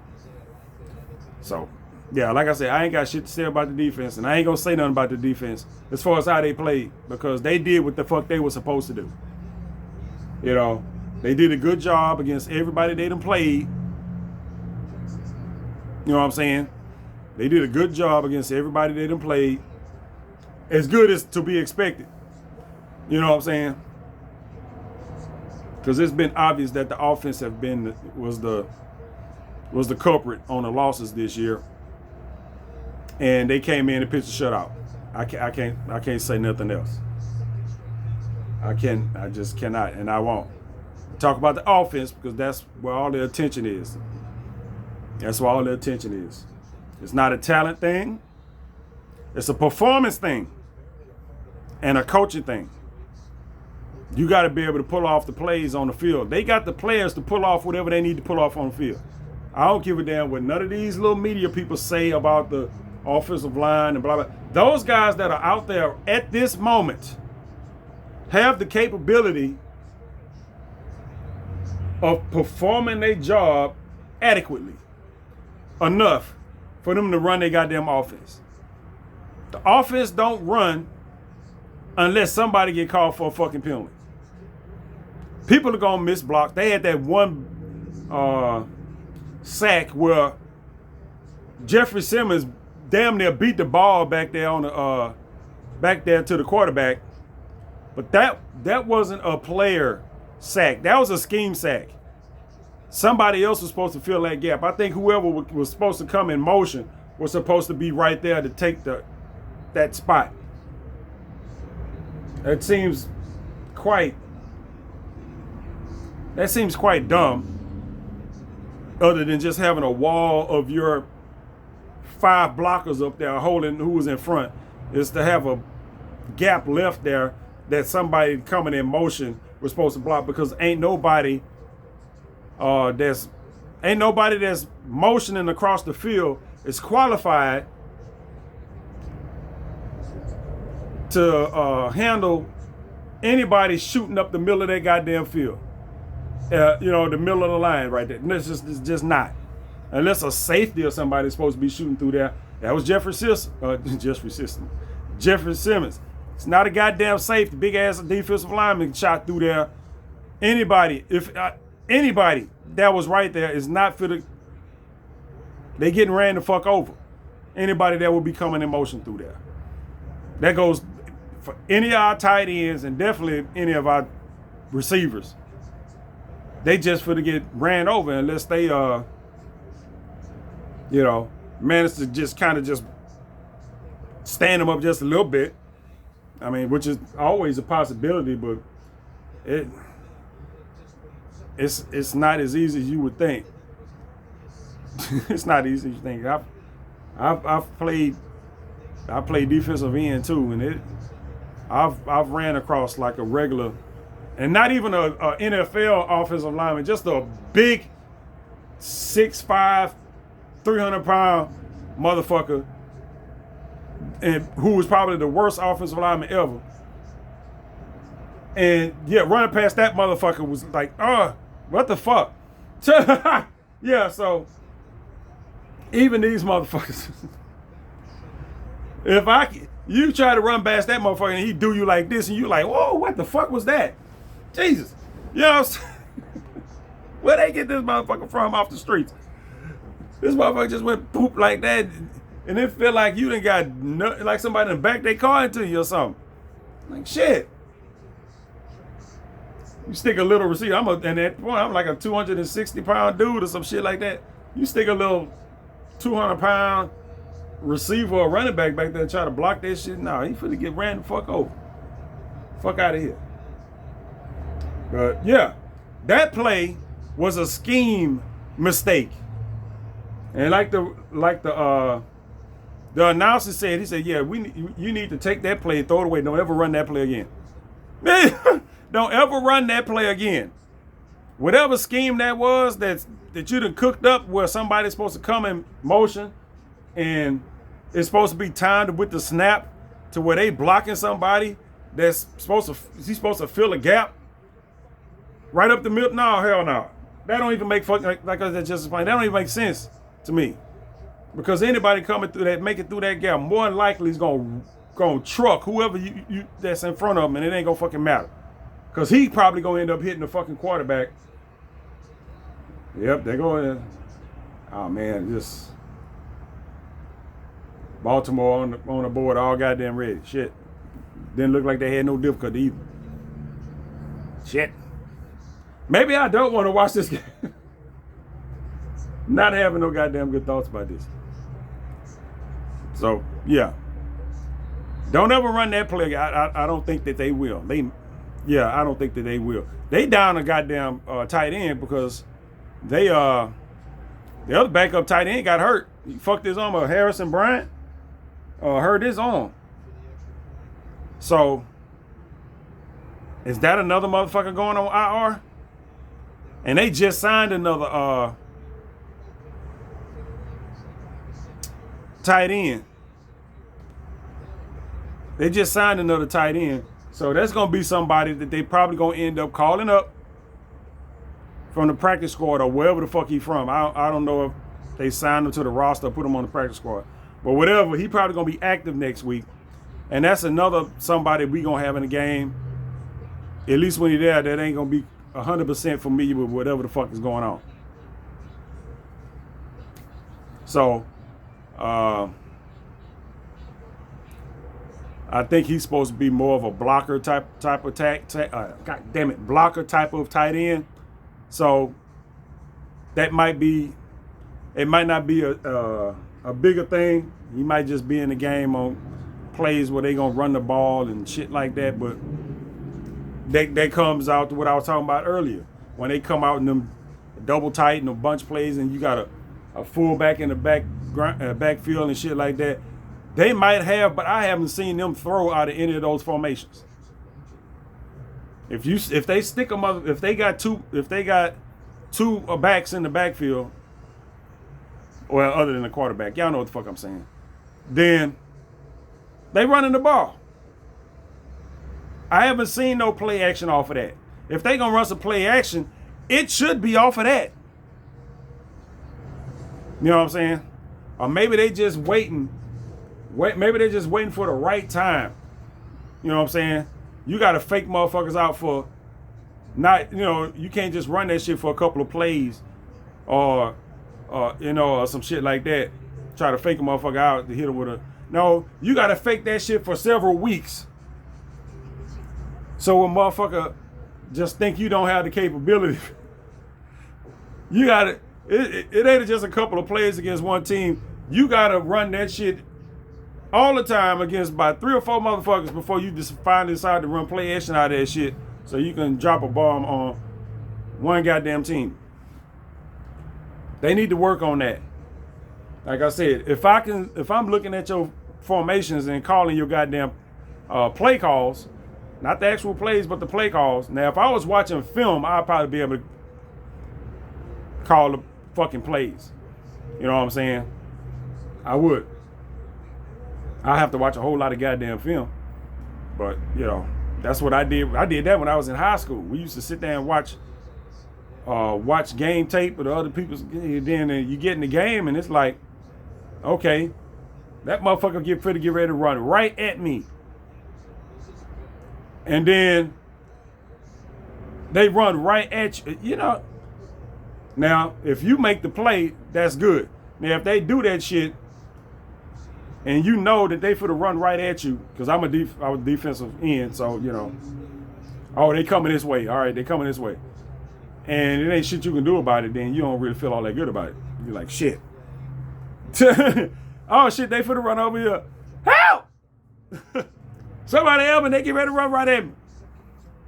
So, yeah, like I said, I ain't got shit to say about the defense, and I ain't gonna say nothing about the defense as far as how they played, because they did what the fuck they were supposed to do. You know, they did a good job against everybody they done played. You know what I'm saying? They did a good job against everybody they done played. As good as to be expected. You know what I'm saying? Because it's been obvious that the offense was the culprit on the losses this year, and they came in and pitched a shutout. I can't say nothing else. I just cannot, and I won't talk about the offense because that's where all the attention is. That's where all the attention is. It's not a talent thing. It's a performance thing and a coaching thing. You got to be able to pull off the plays on the field. They got the players to pull off whatever they need to pull off on the field. I don't give a damn what none of these little media people say about the offensive line and blah, blah. Those guys that are out there at this moment have the capability of performing their job adequately enough for them to run their goddamn offense. The offense don't run unless somebody get called for a fucking penalty. People are gonna miss blocks. They had that one sack where Jeffrey Simmons damn near beat the ball back there on the back there to the quarterback, but that wasn't a player sack. That was a scheme sack. Somebody else was supposed to fill that gap. I think whoever was supposed to come in motion was supposed to be right there to take that spot. That seems quite dumb, other than just having a wall of your 5 blockers up there holding who was in front, is to have a gap left there that somebody coming in motion was supposed to block, because ain't nobody that's motioning across the field is qualified to handle anybody shooting up the middle of that goddamn field. The middle of the line right there. It's just not. Unless a safety or somebody's supposed to be shooting through there. That was Jeffrey Simmons. It's not a goddamn safety. Big ass defensive lineman shot through there. Anybody that was right there is not for the. They getting ran the fuck over. Anybody that will be coming in motion through there. That goes for any of our tight ends and definitely any of our receivers. They just for to get ran over unless they manage to just kind of just stand them up just a little bit. I mean, which is always a possibility, but it's not as easy as you would think. It's not easy as you think. I played defensive end too, and I've ran across like a regular, and not even a NFL offensive lineman, just a big 6'5", 300-pound motherfucker, and who was probably the worst offensive lineman ever. And yeah, running past that motherfucker was like, what the fuck? Yeah, so even these motherfuckers, you try to run past that motherfucker and he do you like this, and you like, whoa, what the fuck was that? Jesus. You know what I'm saying? Where they get this motherfucker from off the streets? This motherfucker just went poop like that, and it feel like you done got like somebody done backed their car into you or something. Like, shit. You stick a little receiver. And at that point, I'm like a 260-pound dude or some shit like that. You stick a little 200-pound receiver or running back there and try to block that shit. No, he finna get ran the fuck over. Fuck out of here. But yeah, that play was a scheme mistake. And like the announcer said, he said, yeah, you need to take that play and throw it away. Don't ever run that play again. Don't ever run that play again. whatever scheme that was that you done cooked up where somebody's supposed to come in motion and it's supposed to be timed with the snap to where they blocking somebody that's he's supposed to fill a gap right up the middle. No, hell no. That don't even make like I just explained. That don't even make sense to me. Because anybody coming through that, making through that gap, more than likely is gonna truck whoever you that's in front of him, and it ain't gonna fucking matter. Cause he probably gonna end up hitting the fucking quarterback. Yep, they're going. Oh man, just Baltimore on the board, all goddamn ready. Shit, didn't look like they had no difficulty either. Shit. Maybe I don't want to watch this game. Not having no goddamn good thoughts about this. So yeah, don't ever run that play. I don't think that they will. I don't think that they will. They down a goddamn tight end because they the other backup tight end got hurt. He fucked his arm up. Harrison Bryant hurt his arm. So is that another motherfucker going on IR? And they just signed another tight end. They just signed another tight end. So that's going to be somebody that they probably going to end up calling up from the practice squad or wherever the fuck he from. I don't know if they signed him to the roster or put him on the practice squad. But whatever, he probably going to be active next week. And that's another somebody we going to have in the game. At least when he's there, that ain't going to be 100% familiar with whatever the fuck is going on. So, I think he's supposed to be more of a blocker type of blocker type of tight end. So that might not be a bigger thing. He might just be in the game on plays where they gonna run the ball and shit like that. But that comes out to what I was talking about earlier. When they come out in them double tight and a bunch plays and you got a fullback in the backfield and shit like that. They might have, but I haven't seen them throw out of any of those formations. If they got two backs in the backfield, well, other than the quarterback, y'all know what the fuck I'm saying. Then they running the ball. I haven't seen no play action off of that. If they gonna run some play action, it should be off of that. You know what I'm saying? Or maybe they just waiting. Maybe they're just waiting for the right time. You know what I'm saying? You got to fake motherfuckers out for not, you can't just run that shit for a couple of plays or some shit like that. Try to fake a motherfucker out to hit him with a. No, you got to fake that shit for several weeks. So a motherfucker just think you don't have the capability. You got to, it ain't just a couple of plays against one team. You got to run that shit all the time against about 3 or 4 motherfuckers before you just finally decide to run play action out of that shit so you can drop a bomb on one goddamn team. They need to work on that. Like I said, if I'm looking at your formations and calling your goddamn play calls, not the actual plays, but the play calls. Now, if I was watching film, I'd probably be able to call the fucking plays. You know what I'm saying? I would. I have to watch a whole lot of goddamn film. But, that's what I did. I did that when I was in high school. We used to sit there and watch game tape with other people's. Then you get in the game and it's like, okay, that motherfucker get ready to run right at me. And then they run right at you. Now, if you make the play, that's good. Now, if they do that shit, and you know that they finna run right at you, because I was defensive end, so, oh, they coming this way. All right, they coming this way. And it ain't shit you can do about it, then you don't really feel all that good about it. You're like, shit. Oh, shit, they finna run over here. Help! Somebody help me, they get ready to run right at me.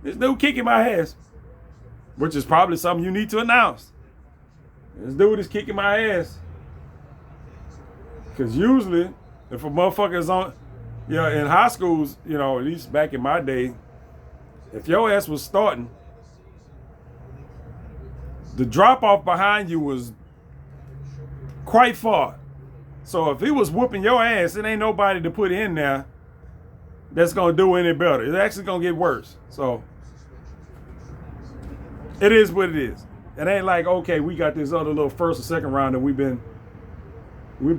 This dude kicking my ass. Which is probably something you need to announce. This dude is kicking my ass. Because usually, if a motherfucker is on, in high schools, at least back in my day, if your ass was starting, the drop off behind you was quite far. So if he was whooping your ass, it ain't nobody to put in there that's gonna do any better. It's actually gonna get worse. So it is what it is. It ain't like, okay, we got this other little first or second round that we've been we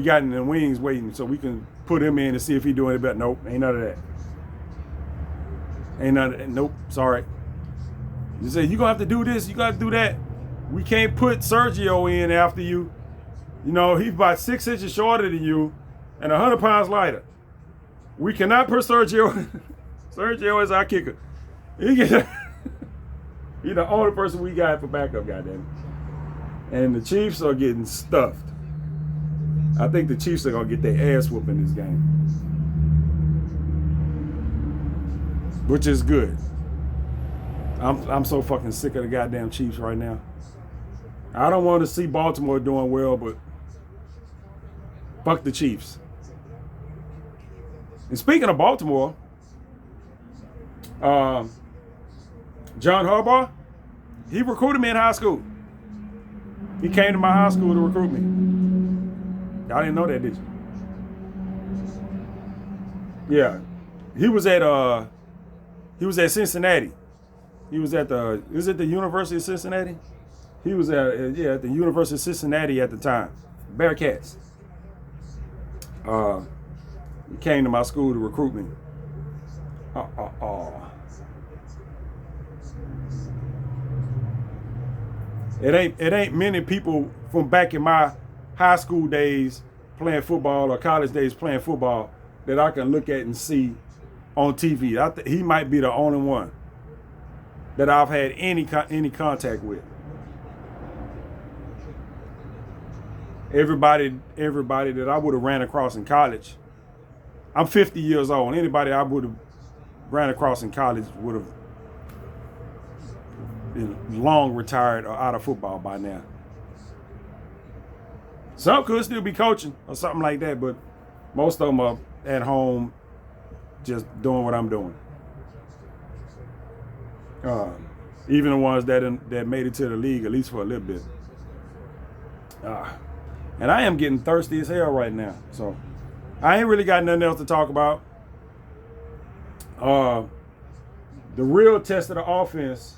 got in the wings waiting so we can put him in to see if he do any better. Nope, ain't none of that. Ain't none of that. Nope, sorry. You say you gonna have to do this, you gotta do that. We can't put Sergio in after you. You know, he's about 6 inches shorter than you and 100 pounds lighter. We cannot put Sergio. Sergio is our kicker. He's the only person we got for backup, goddamn. And the Chiefs are getting stuffed. I think the Chiefs are gonna get their ass whooped in this game, which is good. I'm so fucking sick of the goddamn Chiefs right now. I don't want to see Baltimore doing well, but fuck the Chiefs. And speaking of Baltimore, John Harbaugh, he recruited me in high school. He came to my high school to recruit me. Y'all didn't know that, did you? Yeah, he was at Cincinnati. He was at the University of Cincinnati? He was at the University of Cincinnati at the time. Bearcats. He came to my school to recruit me. It ain't many people from back in my high school days playing football or college days playing football that I can look at and see on TV. He might be the only one that I've had any contact with. Everybody that I would have ran across in college. I'm 50 years old. Anybody I would have ran across in college would have been long retired or out of football by now. Some could still be coaching or something like that, but most of them are at home just doing what I'm doing. Even the ones that made it to the league, at least for a little bit. And I am getting thirsty as hell right now. So I ain't really got nothing else to talk about. The real test of the offense.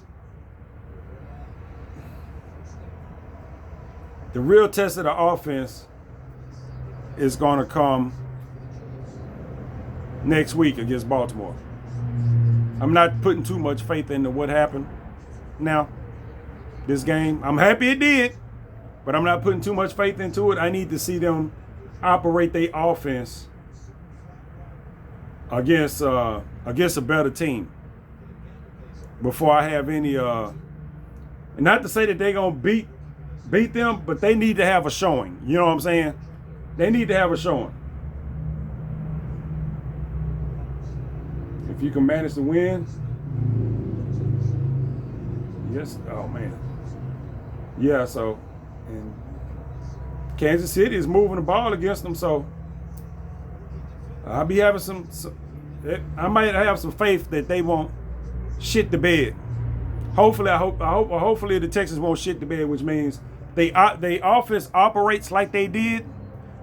The real test of the offense is going to come next week against Baltimore. I'm not putting too much faith into what happened now, this game. I'm happy it did, but I'm not putting too much faith into it. I need to see them operate their offense against a better team before I have any and not to say that they're gonna beat them, but they need to have a showing. You know what I'm saying? They need to have a showing. If you can manage to win, yes. Oh man, yeah. So, and Kansas City is moving the ball against them, so I'll be having some. I might have some faith that they won't shit the bed. Hopefully, hopefully the Texans won't shit the bed, which means they offense operates like they did,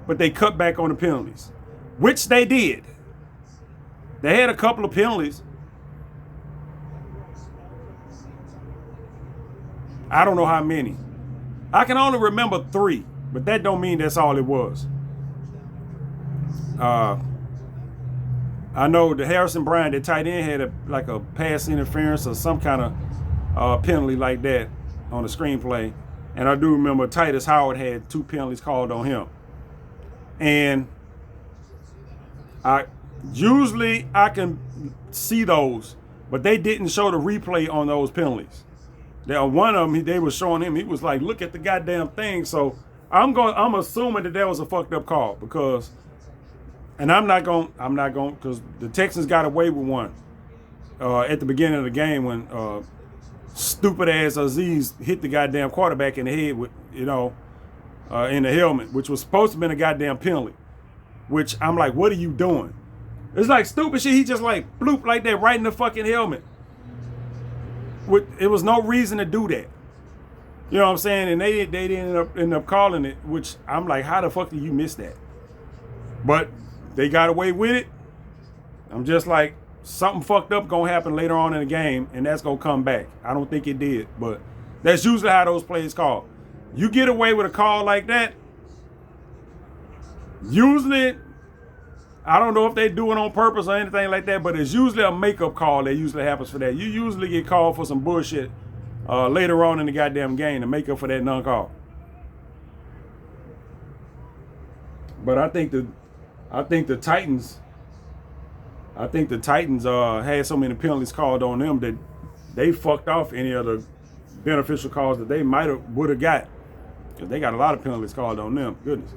but they cut back on the penalties, which they did. They had a couple of penalties. I don't know how many. I can only remember 3, but that don't mean that's all it was. I know the Harrison Bryant, the tight end, had a pass interference or some kind of penalty like that on the screenplay. And I do remember Titus Howard had 2 penalties called on him. And usually I can see those, but they didn't show the replay on those penalties. One of them, they were showing him. He was like, "Look at the goddamn thing." So I'm assuming that was a fucked up call because, and I'm not going because the Texans got away with one at the beginning of the game when stupid ass Aziz hit the goddamn quarterback in the head with in the helmet, which was supposed to have been a goddamn penalty. Which I'm like, what are you doing? It's like stupid shit. He just like bloop like that right in the fucking helmet. It was no reason to do that. You know what I'm saying? And they end up calling it, which I'm like, how the fuck did you miss that? But they got away with it. I'm just like, something fucked up gonna happen later on in the game, and that's gonna come back. I don't think it did, but that's usually how those plays call. You get away with a call like that, usually, I don't know if they do it on purpose or anything like that, but it's usually a makeup call that usually happens for that. You usually get called for some bullshit later on in the goddamn game to make up for that non-call. But I think the Titans had so many penalties called on them that they fucked off any of the beneficial calls that they would have got, because they got a lot of penalties called on them. Goodness.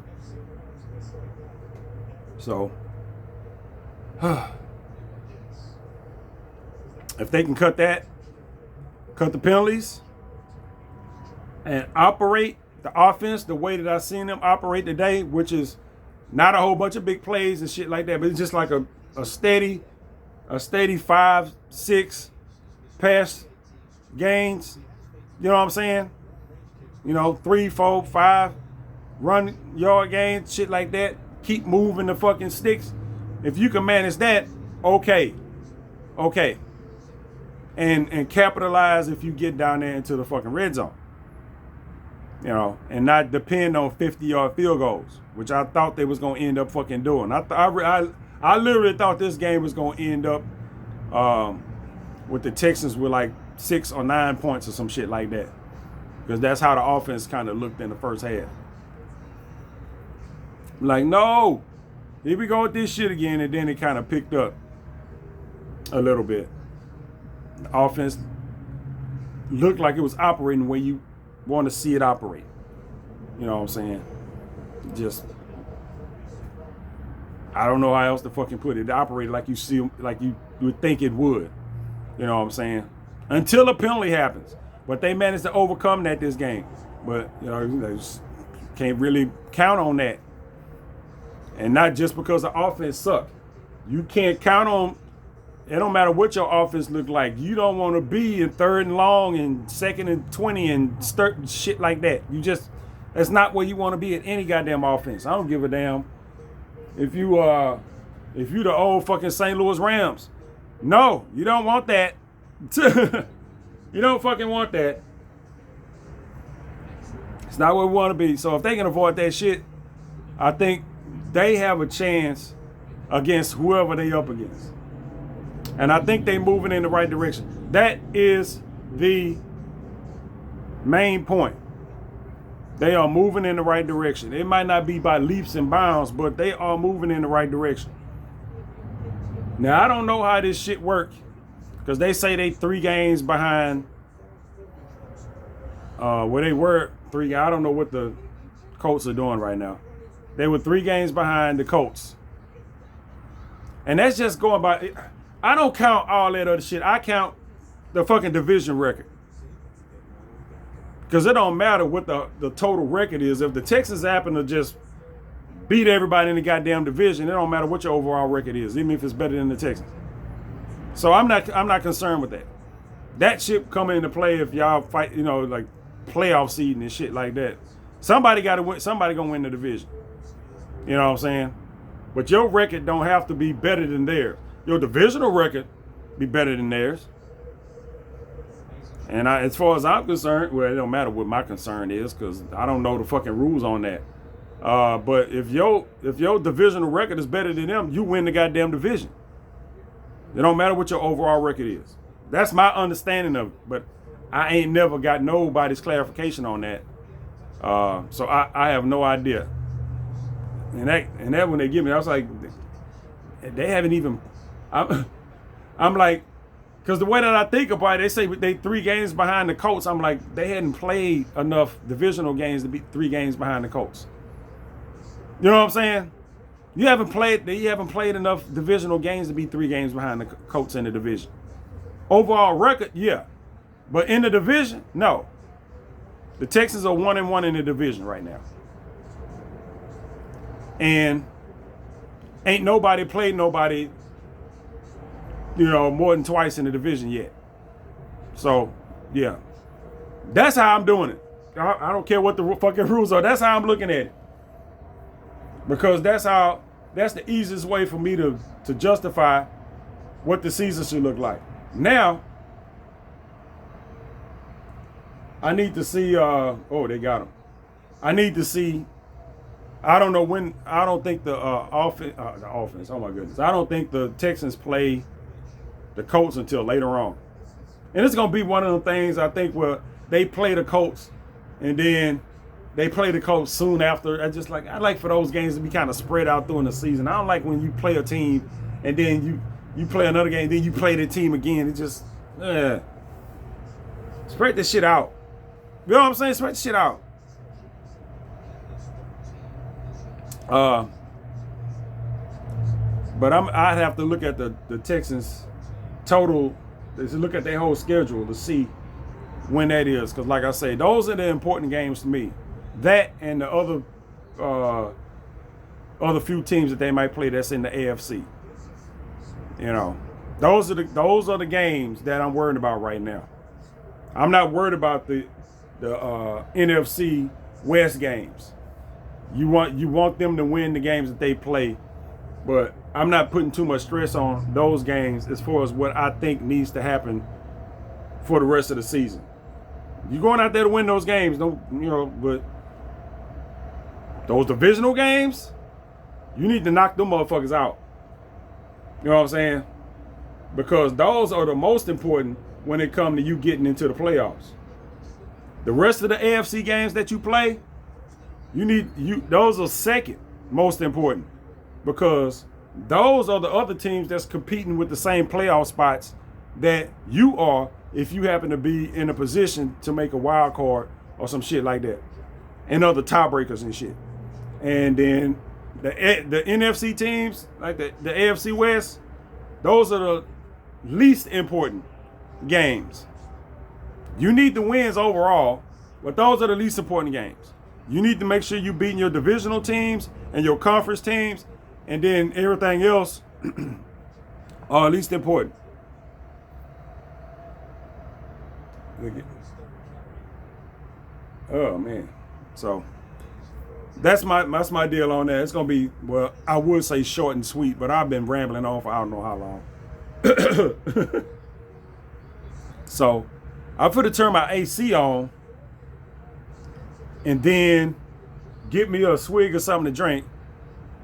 So, if they can cut the penalties, and operate the offense the way that I've seen them operate today, which is not a whole bunch of big plays and shit like that, but it's just like a steady 5-6 pass gains. You know what I'm saying? 3, 4, 5 run yard gains, shit like that. Keep moving the fucking sticks. If you can manage that, okay. And capitalize if you get down there into the fucking red zone. And not depend on 50-yard field goals, which I thought they was gonna end up fucking doing. I literally thought this game was gonna end up with the Texans with like 6 or 9 points or some shit like that, because that's how the offense kind of looked in the first half. Like, no, here we go with this shit again, and then it kind of picked up a little bit. The offense looked like it was operating the way you want to see it operate. You know what I'm saying? Just, I don't know how else to fucking put it. It operated like you would think it would. You know what I'm saying? Until a penalty happens. But they managed to overcome that this game. But, they just can't really count on that. And not just because the offense sucked. You can't count on, it don't matter what your offense look like. You don't want to be in 3rd and long and 2nd and 20 and shit like that. That's not where you want to be at any goddamn offense. I don't give a damn if you the old fucking St. Louis Rams. No, you don't want that. You don't fucking want that. It's not where we want to be. So if they can avoid that shit, I think they have a chance against whoever they up against. And I think they're moving in the right direction. That is the main point. They are moving in the right direction. It might not be by leaps and bounds, but they are moving in the right direction. Now, I don't know how this shit works, because they say they 3 games behind where they were 3. I don't know what the Colts are doing right now. They were 3 games behind the Colts. And that's just going by, I don't count all that other shit. I count the fucking division record. Because it don't matter what the total record is. If the Texans happen to just beat everybody in the goddamn division, it don't matter what your overall record is, even if it's better than the Texans. So I'm not concerned with that. That shit coming into play if y'all fight, like playoff seeding and shit like that. Somebody got to win. Somebody gonna win the division. You know what I'm saying? But your record don't have to be better than theirs. Your divisional record be better than theirs. And as far as I'm concerned, well, it don't matter what my concern is, because I don't know the fucking rules on that. But if your divisional record is better than them, you win the goddamn division. It don't matter what your overall record is. That's my understanding of it. But I ain't never got nobody's clarification on that. So I have no idea. And that when they give me, I was like, they haven't even. I'm like, because the way that I think about it, they say they 3 games behind the Colts. I'm like, they hadn't played enough divisional games to be 3 games behind the Colts. You know what I'm saying? You haven't played enough divisional games to be 3 games behind the Colts in the division. Overall record, yeah. But in the division, no. The Texans are 1-1 in the division right now. And ain't nobody played nobody, more than twice in the division yet. So Yeah. That's how I'm doing it. I don't care what the fucking rules are. That's how I'm looking at it. Because that's the easiest way for me to justify what the season should look like. Now, I need to see, they got him. I need to see, I don't know when, I don't think the offense, oh my goodness. I don't think the Texans play the Colts until later on. And it's going to be one of them things, I think, where they play the Colts and then they play the Colts soon after. I like for those games to be kind of spread out during the season. I don't like when you play a team and then you play another game, then you play the team again. It just, spread this shit out. You know what I'm saying? Spread the shit out. But I'd have to look at the Texans total, look at their whole schedule to see when that is. Because like I say, those are the important games to me. That and the other few teams that they might play that's in the AFC. You know, those are the games that I'm worried about right now. I'm not worried about the NFC West games. You want them to win the games that they play, but I'm not putting too much stress on those games as far as what I think needs to happen for the rest of the season. You're going out there to win those games, but those divisional games, you need to knock them motherfuckers out. You know what I'm saying? Because those are the most important when it comes to you getting into the playoffs. The rest of the AFC games that you play, those are second most important, because those are the other teams that's competing with the same playoff spots that you are if you happen to be in a position to make a wild card or some shit like that, and other tiebreakers and shit. And then the NFC teams, like the AFC West, those are the least important games. You need the wins overall, but those are the least important games. You need to make sure you're beating your divisional teams and your conference teams, and then everything else are least important. Look at this. Oh man. So that's my deal on that. It's gonna be, well, I would say short and sweet, but I've been rambling on for I don't know how long. So I'm gonna turn my AC on and then get me a swig of something to drink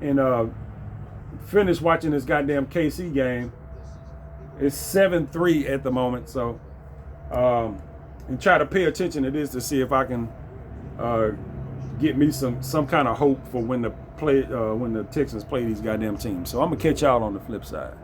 and finish watching this goddamn KC game. It's 7-3 at the moment, so and try to pay attention to this to see if I can get me some kind of hope for when the Texans play these goddamn teams. So I'm gonna catch y'all on the flip side.